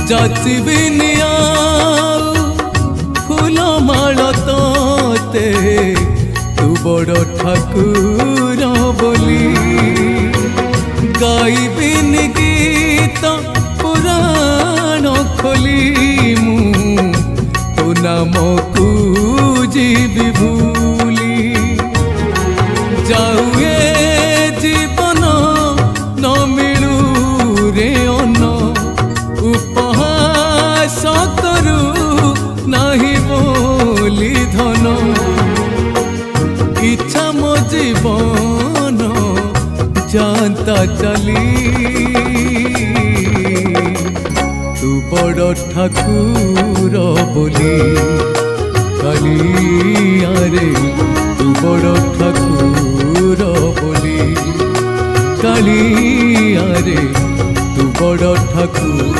যাচিবিনি ଆଉ ফুলমাଳ তোতে তু বড় ঠাকুর বলি গাইবিনি গীত পুরাণ খোলি মু তো নামকু ଯିବି ভুলি যাও এ জীবন ন মিলু রে অন উপহাস করু নাহি বলি ধন ইচ্ছা মো জীবন জানতা চালি তু বড় ঠাকুর বলি কালিয়ারে তু বড় ঠাকুর বলি কালিয়ারে তু বড় ঠাকুর।